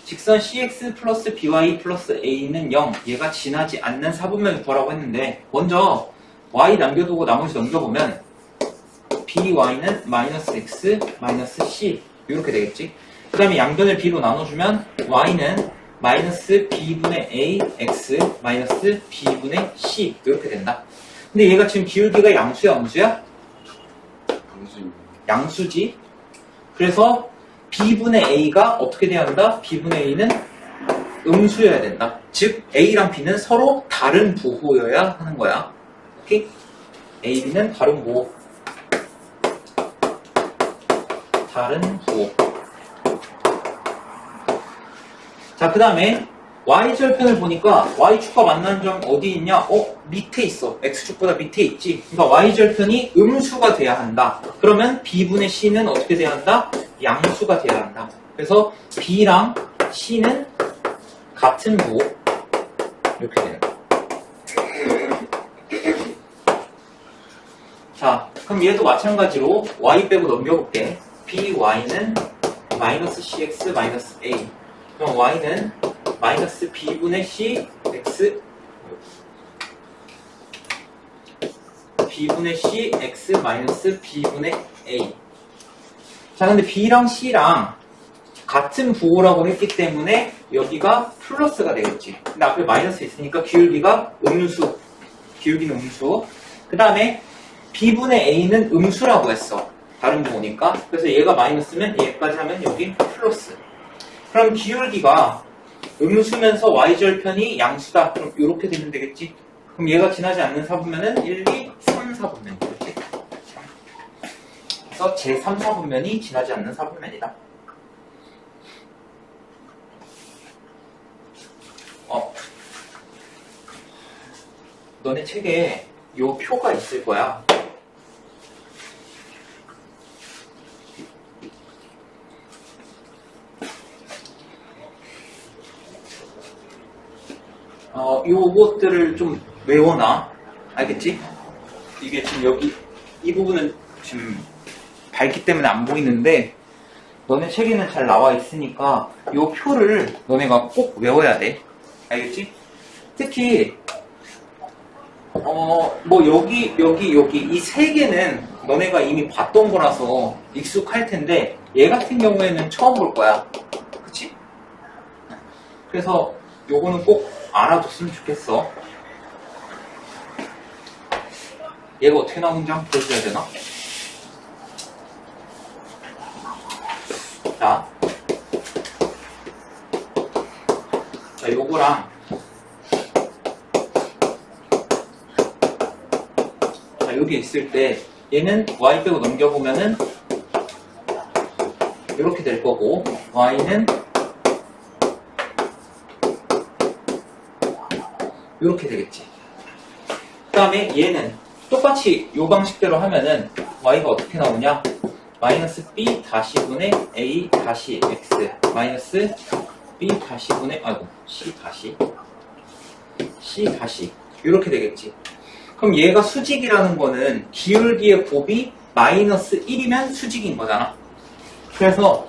직선 cx 플러스 by 플러스 a는 0, 얘가 지나지 않는 사분면을 구하라고 했는데 먼저 y 남겨두고 나머지 넘겨보면 by는 마이너스 x 마이너스 c 이렇게 되겠지. 그 다음에 양변을 b로 나눠주면 y는 마이너스 b분의 a x 마이너스 b분의 c 이렇게 된다. 근데 얘가 지금 기울기가 양수야 음수야? 양수지. 그래서 b분의 a가 어떻게 돼야 한다? b분의 a는 음수여야 된다. 즉 a랑 b는 서로 다른 부호여야 하는 거야. 오케이? a, b는 다른 부호. 다른 부호. 자, 그 다음에 y절편을 보니까 y축과 만나는 점 어디 있냐? 밑에 있어. x축보다 밑에 있지. 그러니까 y절편이 음수가 돼야 한다. 그러면 b분의 c는 어떻게 돼야 한다? 양수가 돼야 한다. 그래서 b랑 c는 같은 부호. 이렇게 되는 거야. 자, 그럼 얘도 마찬가지로 y 빼고 넘겨볼게. by는 마이너스 cx 마이너스 a. 그럼 y는 마이너스 b분의 c x b분의 c x 마이너스 b분의 a. 자, 근데 b랑 c랑 같은 부호라고 했기 때문에 여기가 플러스가 되겠지. 근데 앞에 마이너스 있으니까 기울기가 음수. 기울기는 음수. 그 다음에 b분의 a는 음수라고 했어. 다른 부호니까. 그래서 얘가 마이너스면 얘까지 하면 여기 플러스. 그럼 기울기가 음수면서 y절편이 양수다. 그럼 이렇게 되면 되겠지. 그럼 얘가 지나지 않는 사분면은 1, 2, 3, 4분면이겠지. 그래서 제3, 4분면이 지나지 않는 사분면이다. 너네 책에 요 표가 있을 거야. 요것들을 좀 외워놔. 알겠지? 이게 지금 여기 이 부분은 지금 밝기 때문에 안 보이는데 너네 책에는 잘 나와 있으니까 요 표를 너네가 꼭 외워야 돼. 알겠지? 특히 뭐 여기 이 세 개는 너네가 이미 봤던 거라서 익숙할 텐데 얘 같은 경우에는 처음 볼 거야. 그치? 그래서 요거는 꼭 알아뒀으면 좋겠어. 얘가 어떻게 나오는지 한번 보여줘야 되나? 자, 요거랑 자, 여기 있을 때 얘는 y 빼고 넘겨보면은 이렇게 될 거고 y는 이렇게 되겠지. 그 다음에 얘는 똑같이 이 방식대로 하면은 y가 어떻게 나오냐? 마이너스 b 다시분의 a 다시 x 마이너스 b 다시분의 c 다시 이렇게 되겠지. 그럼 얘가 수직이라는 거는 기울기의 곱이 마이너스 1이면 수직인 거잖아. 그래서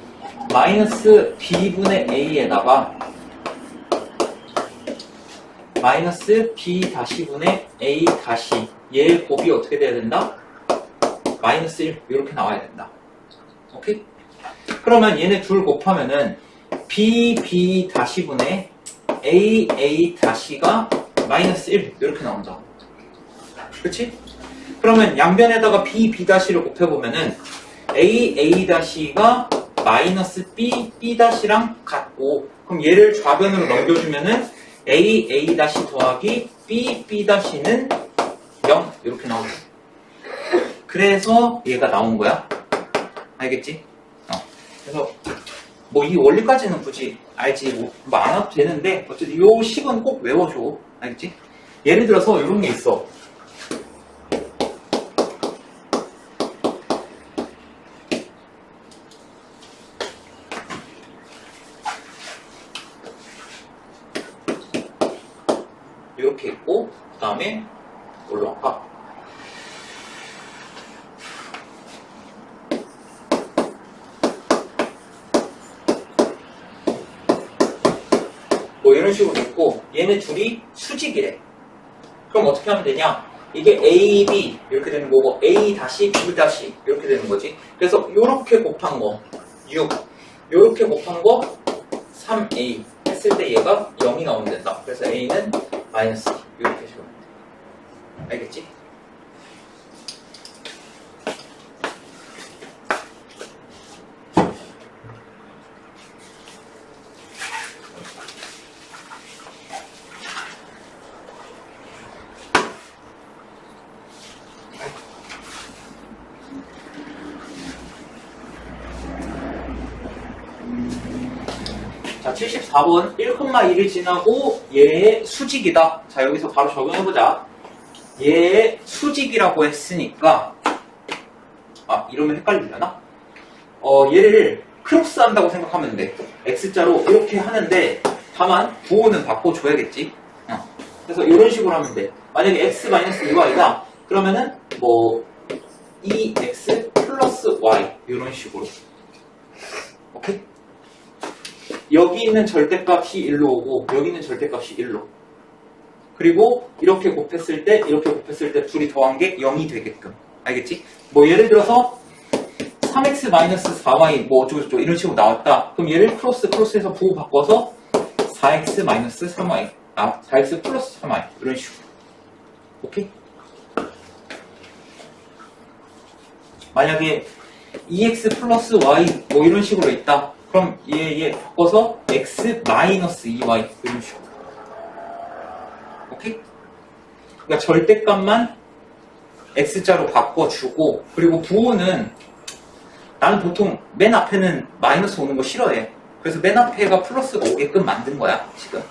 마이너스 b분의 a에다가 마이너스 b 다시분의 a 다시 얘의 곱이 어떻게 돼야 된다? 마이너스 1 이렇게 나와야 된다. 오케이? 그러면 얘네 둘 곱하면은 b 다시분의 a 다시가 마이너스 1 이렇게 나온다. 그치? 그러면 양변에다가 b 다시를 곱해보면은 a 다시가 마이너스 b 다시랑 같고 그럼 얘를 좌변으로 넘겨주면은 a 다시 더하기 b 다시는 0 이렇게 나온다. 그래서 얘가 나온 거야. 알겠지? 그래서 뭐 이 원리까지는 굳이 알지 뭐 안 와도 되는데 어쨌든 요 식은 꼭 외워줘. 알겠지? 예를 들어서 이런 게 있어. 이렇게 있고 그 다음에 올라가. 뭐 이런 식으로 있고 얘네 둘이 수직이래. 그럼 어떻게 하면 되냐? 이게 A, B 이렇게 되는 거고 A 다시 B 다시 이렇게 되는 거지. 그래서 이렇게 곱한 거 6 이렇게 곱한 거 3A 했을 때 얘가 0이 나오면 된다. 그래서 A는 마이너스 이렇게 적으면 돼. 알겠지? 자, 74번 1,1을 지나고 얘의 수직이다. 자, 여기서 바로 적용해보자. 얘의 수직이라고 했으니까 이러면 헷갈리려나? 얘를 크로스 한다고 생각하면 돼. X자로 이렇게 하는데 다만 부호는 바꿔줘야겠지. 그래서 이런 식으로 하면 돼. 만약에 X-2Y다. 그러면은 뭐 2X 플러스 Y 이런 식으로. 오케이? 여기 있는 절대값이 1로 오고 여기 있는 절대값이 1로. 그리고 이렇게 곱했을 때 둘이 더한 게 0이 되게끔. 알겠지? 뭐 예를 들어서 3x-4y 뭐 어쩌고저쩌고 이런 식으로 나왔다. 그럼 얘를 크로스해서 부호 바꿔서 4x-3y 4x 플러스 3y 이런 식으로. 오케이? 만약에 2x 플러스 y 뭐 이런 식으로 있다. 그럼 얘 바꿔서 x 마이너스 2y 이런 식으로. 오케이? 그러니까 절대값만 x자로 바꿔주고 그리고 부호는 나는 보통 맨 앞에는 마이너스 오는 거 싫어해. 그래서 맨 앞에가 플러스가 오게끔 만든 거야 지금.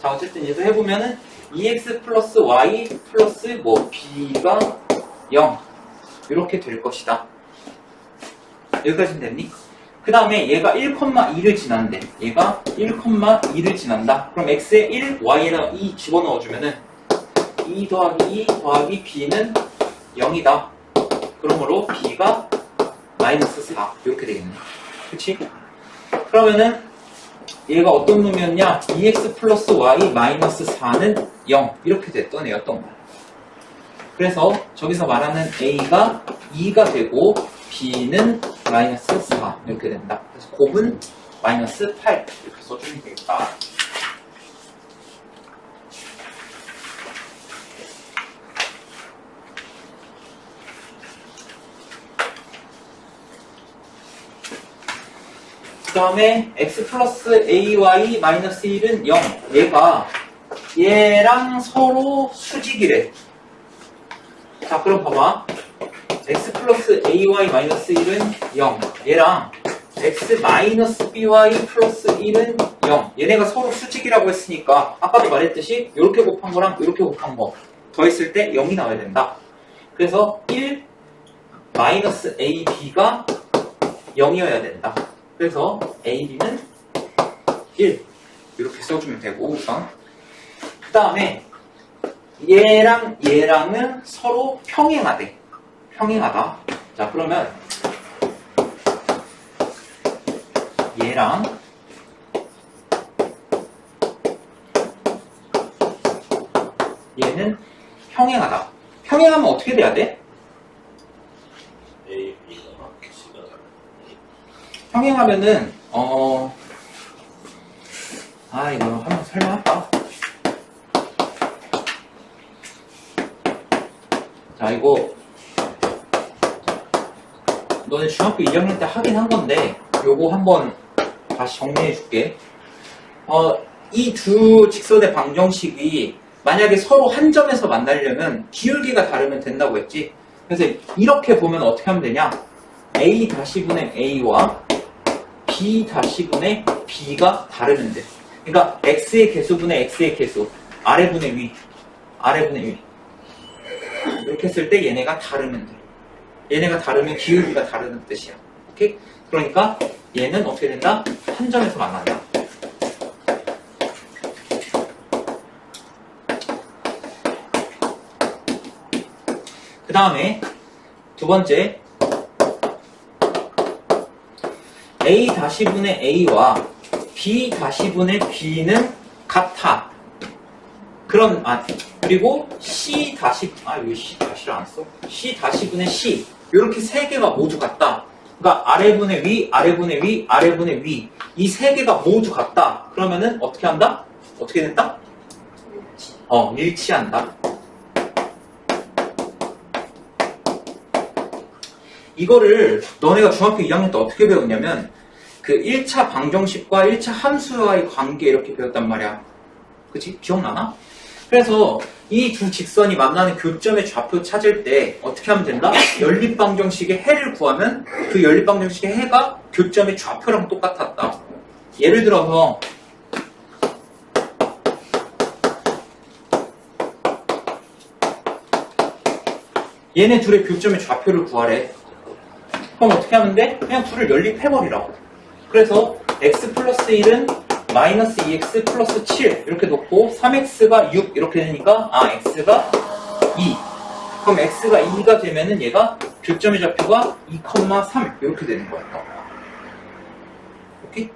자, 어쨌든 얘도 해보면은 EX 플러스 Y 플러스 뭐 B가 0 이렇게 될 것이다. 여기까지는 됐니? 그 다음에 얘가 1,2를 지난대. 얘가 1,2를 지난다. 그럼 X에 1, Y에다가 2 집어넣어주면은 2 더하기 2 더하기 B는 0이다. 그러므로 B가 마이너스 4 이렇게 되겠네. 그치? 그러면은 얘가 어떤 놈이었냐? 2x 플러스 y 마이너스 4는 0 이렇게 됐던 애였던 거야. 그래서 저기서 말하는 a가 2가 되고 b는 마이너스 4 이렇게 된다. 그래서 곱은 마이너스 8 이렇게 써주면 되겠다. 그 다음에 x 플러스 ay 마이너스 1은 0. 얘랑 서로 수직이래. 자, 그럼 봐봐. x 플러스 ay 마이너스 1은 0. 얘랑 x 마이너스 by 플러스 1은 0. 얘네가 서로 수직이라고 했으니까 아까도 말했듯이 이렇게 곱한 거랑 이렇게 곱한 거 더했을 때 0이 나와야 된다. 그래서 1 마이너스 ab가 0이어야 된다. 그래서 AB는 1 이렇게 써주면 되고 우선 그 다음에 얘랑은 서로 평행하대. 평행하다. 자, 그러면 얘랑 얘는 평행하다. 평행하면 어떻게 돼야 돼? A, B가 C가 다르다. 평행하면은 이거 한번 설명할까? 자, 이거 너네 중학교 2학년 때 하긴 한 건데 요거 한번 다시 정리해 줄게. 이 두 직선의 방정식이 만약에 서로 한 점에서 만나려면 기울기가 다르면 된다고 했지. 그래서 이렇게 보면 어떻게 하면 되냐? A-분의 A와 B-분의 B가 다르면 돼. 그러니까 X의 개수분의 X의 개수, 아래분의 위, 아래분의 위. 이렇게 했을 때 얘네가 다르면 돼. 얘네가 다르면 기울기가 다르는 뜻이야. 오케이? 그러니까 얘는 어떻게 된다? 한 점에서 만난다. 그 다음에 두 번째 A-분의 A와 B-분의 B는 같아. 그리고 왜 C-를 안 써? C-분의 C 이렇게 세 개가 모두 같다. 그러니까 아래분의 위, 아래분의 위, 아래분의 위 이 세 개가 모두 같다. 그러면은 어떻게 한다? 어떻게 된다? 일치한다. 이거를 너네가 중학교 2학년 때 어떻게 배웠냐면 그 1차 방정식과 1차 함수와의 관계 이렇게 배웠단 말이야. 그치? 기억나나? 그래서 이 두 직선이 만나는 교점의 좌표 찾을 때 어떻게 하면 된다? 연립방정식의 해를 구하면 그 연립방정식의 해가 교점의 좌표랑 똑같았다. 예를 들어서 얘네 둘의 교점의 좌표를 구하래. 그럼 어떻게 하면 돼? 그냥 둘을 연립해버리라고. 그래서 x 플러스 1은 마이너스 2x 플러스 7 이렇게 놓고 3x가 6 이렇게 되니까 x가 2. 그럼 x가 2가 되면은 얘가 교점의 좌표가 2,3 이렇게 되는 거야. 오케이?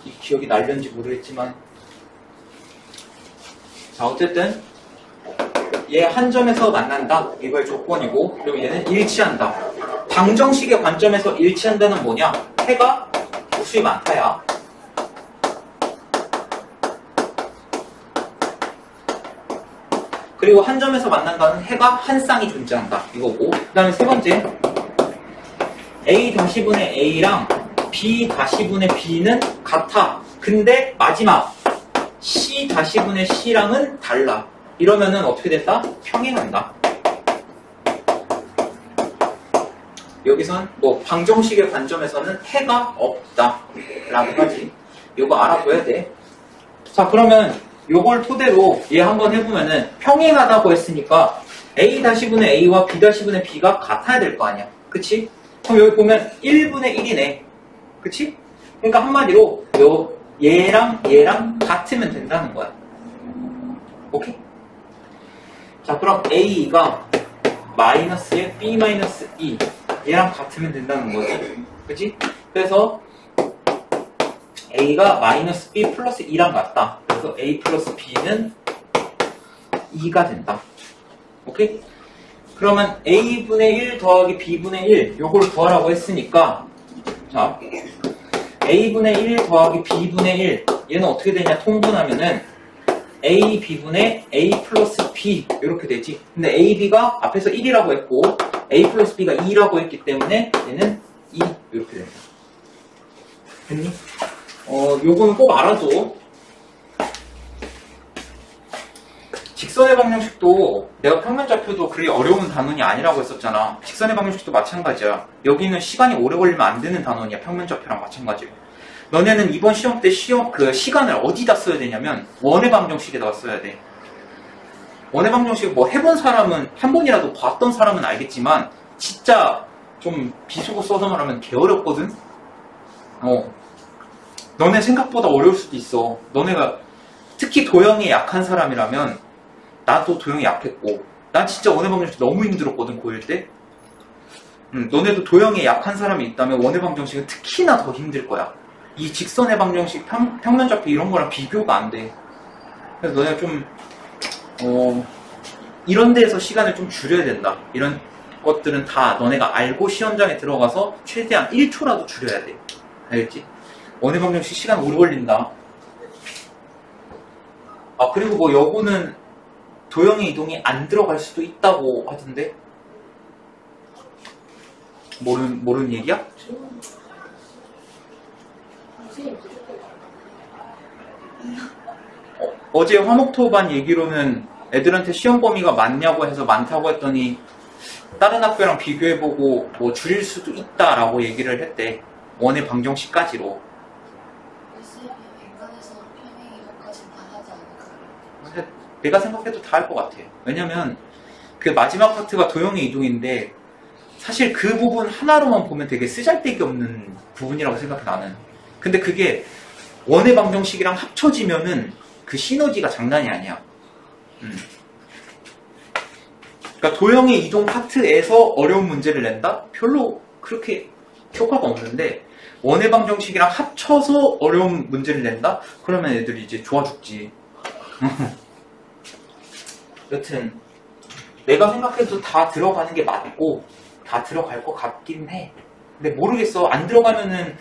이 기억이 날렸는지 모르겠지만 자, 어쨌든 얘 한 점에서 만난다. 이거의 조건이고 그리고 얘는 일치한다. 방정식의 관점에서 일치한다는 뭐냐? 해가 우수히 많다야. 그리고 한 점에서 만난다는 해가 한 쌍이 존재한다. 이거고. 그 다음에 세 번째 A-분의 A랑 B-분의 B는 같아. 근데 마지막 C-분의 C랑은 달라. 이러면은 어떻게 됐다? 평행한다. 여기선 뭐 방정식의 관점에서는 해가 없다 라고 하지. 이거 알아둬야 돼. 자, 그러면 요걸 토대로 얘 한번 해보면은 평행하다고 했으니까 A-분의 A와 B-분의 B가 같아야 될 거 아니야. 그치? 그럼 여기 보면 1분의 1이네. 그치? 그러니까 한마디로 얘랑 같으면 된다는 거야. 오케이? 자, 그럼 A가 마이너스에 B 마이너스 E 얘랑 같으면 된다는 거지. 그치? 그래서 A가 마이너스 B 플러스 2랑 같다. 그래서 A 플러스 B는 2가 된다. 오케이? 그러면 A분의 1 더하기 B분의 1 요걸 구하라고 했으니까 자 A분의 1 더하기 B분의 1 얘는 어떻게 되냐 통분하면은 A, B분의 A 플러스 B 이렇게 되지. 근데 A, B가 앞에서 1이라고 했고 A 플러스 B가 2라고 했기 때문에 얘는 2 이렇게 된다. 됐니? 요거는 꼭 알아줘. 직선의 방정식도 내가 평면좌표도 그리 어려운 단원이 아니라고 했었잖아. 직선의 방정식도 마찬가지야. 여기는 시간이 오래 걸리면 안 되는 단원이야. 평면좌표랑 마찬가지로. 너네는 이번 시험 때 시간을 어디다 써야 되냐면 원의 방정식에다가 써야 돼. 원의 방정식 뭐 해본 사람은 한 번이라도 봤던 사람은 알겠지만 진짜 좀 비속어 써서 말하면 개 어렵거든. 너네 생각보다 어려울 수도 있어. 너네가 특히 도형이 약한 사람이라면 나도 도형이 약했고 난 진짜 원의 방정식 너무 힘들었거든 고1 때. 너네도 도형이 약한 사람이 있다면 원의 방정식은 특히나 더 힘들 거야. 이 직선의 방정식, 평면좌표 이런 거랑 비교가 안 돼. 그래서 너네가 좀 이런 데에서 시간을 좀 줄여야 된다. 이런 것들은 다 너네가 알고 시험장에 들어가서 최대한 1초라도 줄여야 돼. 알겠지? 원의 방정식 시간 오래 걸린다. 아, 그리고 뭐 여고는 도형의 이동이 안 들어갈 수도 있다고 하던데? 모르는 얘기야? 어제 화목토반 얘기로는 애들한테 시험 범위가 많냐고 해서 많다고 했더니 다른 학교랑 비교해보고 뭐 줄일 수도 있다라고 얘기를 했대. 원의 방정식까지로. 내가 생각해도 다 할 것 같아. 왜냐면 그 마지막 파트가 도형의 이동인데 사실 그 부분 하나로만 보면 되게 쓰잘데기 없는 부분이라고 생각해 나는. 근데 그게 원의 방정식이랑 합쳐지면은 그 시너지가 장난이 아니야. 그러니까 도형의 이동 파트에서 어려운 문제를 낸다? 별로 그렇게 효과가 없는데 원의 방정식이랑 합쳐서 어려운 문제를 낸다? 그러면 애들이 이제 좋아 죽지. 여튼 내가 생각해도 다 들어가는 게 맞고 다 들어갈 것 같긴 해. 근데 모르겠어. 안 들어가면은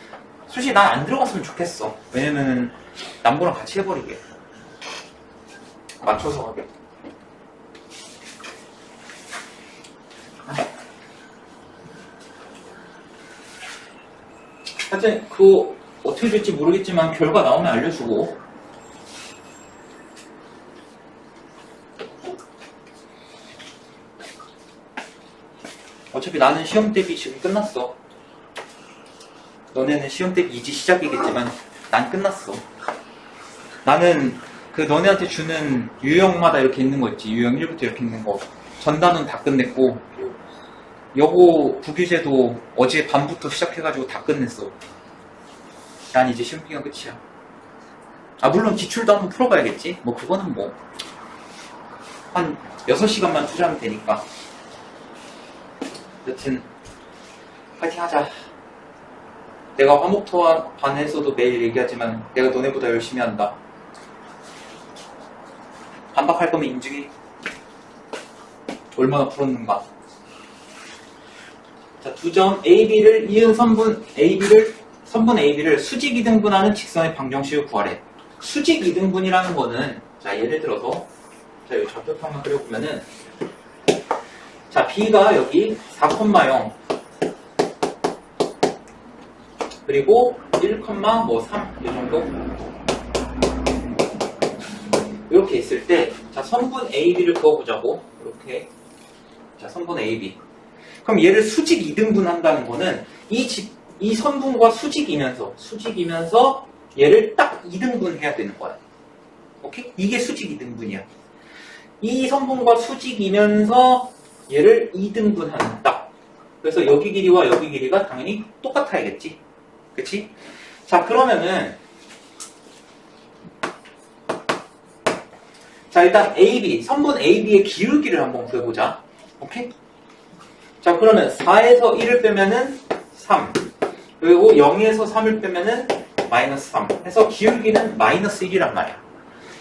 솔직히 난 안 들어갔으면 좋겠어. 왜냐면은 남보랑 같이 해버리게. 맞춰서 하게. 하여튼 그거 어떻게 될지 모르겠지만 결과 나오면 알려주고. 어차피 나는 시험 대비 지금 끝났어. 너네는 시험 대비 이제 시작이겠지만 난 끝났어. 나는 그 너네한테 주는 유형마다 이렇게 있는 거 있지. 유형 1부터 이렇게 있는 거. 전단은 다 끝냈고 여고 부기제도 어제 밤부터 시작해가지고 다 끝냈어. 난 이제 시험 기간 끝이야. 아 물론 기출도 한번 풀어봐야겠지. 뭐 그거는 뭐 한 6시간만 투자하면 되니까. 여튼 파이팅 하자. 내가 화목토반에서도 매일 얘기하지만 내가 너네보다 열심히 한다. 반박할 거면 인증해. 얼마나 풀었는가. 자, 2점. AB를 이은 선분 AB를 수직 이등분하는 직선의 방정식을 구하래. 수직 이등분이라는 거는 자 예를 들어서 자 여기 좌표평만 그려보면은 자 B가 여기 4,0 그리고 1,3 이 정도 이렇게 있을 때 자 선분 AB를 그어보자고. 이렇게 자 선분 AB. 그럼 얘를 수직 2등분 한다는 거는 이 선분과 수직이면서 얘를 딱 2등분 해야 되는 거야. 오케이? 이게 수직 2등분이야. 이 선분과 수직이면서 얘를 2등분하는 딱. 그래서 여기 길이와 여기 길이가 당연히 똑같아야겠지. 그치? 자, 그러면은 자, 일단 AB, 선분 AB의 기울기를 한번 구해보자. 오케이? 자, 그러면 4에서 1을 빼면은 3. 그리고 0에서 3을 빼면은 마이너스 3. 해서 기울기는 마이너스 1이란 말이야.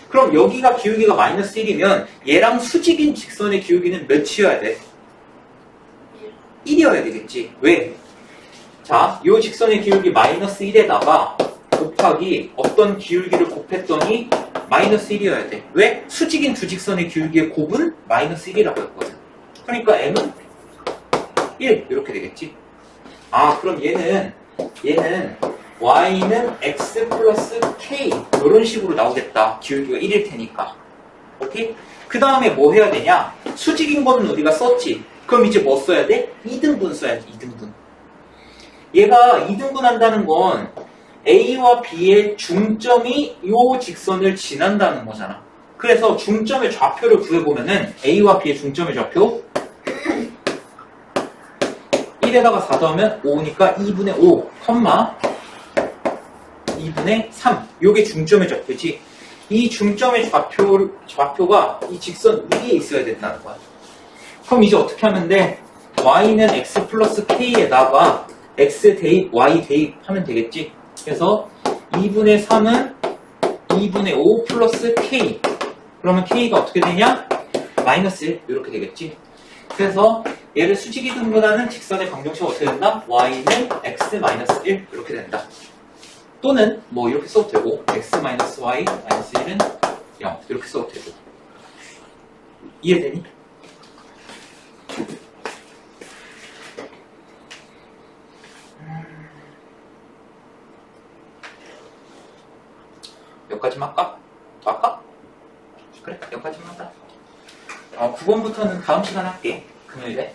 그럼 여기가 기울기가 마이너스 1이면 얘랑 수직인 직선의 기울기는 몇이어야 돼? 1이어야 되겠지. 왜? 자, 이 직선의 기울기 마이너스 1에다가 곱하기 어떤 기울기를 곱했더니 마이너스 1이어야 돼. 왜? 수직인 두 직선의 기울기의 곱은 마이너스 1이라고 했거든. 그러니까 m은 1 이렇게 되겠지. 아, 그럼 얘는 y는 x 플러스 k 이런 식으로 나오겠다. 기울기가 1일 테니까. 오케이? 그 다음에 뭐 해야 되냐? 수직인 거는 우리가 썼지. 그럼 이제 뭐 써야 돼? 2등분 써야지. 2등분. 얘가 2등분 한다는 건 A와 B의 중점이 이 직선을 지난다는 거잖아. 그래서 중점의 좌표를 구해보면은 A와 B의 중점의 좌표 1에다가 4 더하면 5니까 2분의 5, 2분의 3. 요게 중점의 좌표지. 이 중점의 좌표가 이 직선 위에 있어야 된다는 거야. 그럼 이제 어떻게 하면 돼? y는 x 플러스 k에다가 x 대입, y 대입하면 되겠지. 그래서 2분의 3은 2분의 5 플러스 k. 그러면 k가 어떻게 되냐? 마이너스 1 이렇게 되겠지. 그래서 얘를 수직이 등분하는 직선의 방정식은 어떻게 된다? y는 x 마이너스 1 이렇게 된다. 또는 뭐 이렇게 써도 되고 x 마이너스 y 마이너스 1은 0 이렇게 써도 되고. 이해되니? 여기까지만 할까? 더 할까? 그래, 여기까지만 하자. 9번부터는 다음 시간에 할게. 금요일에.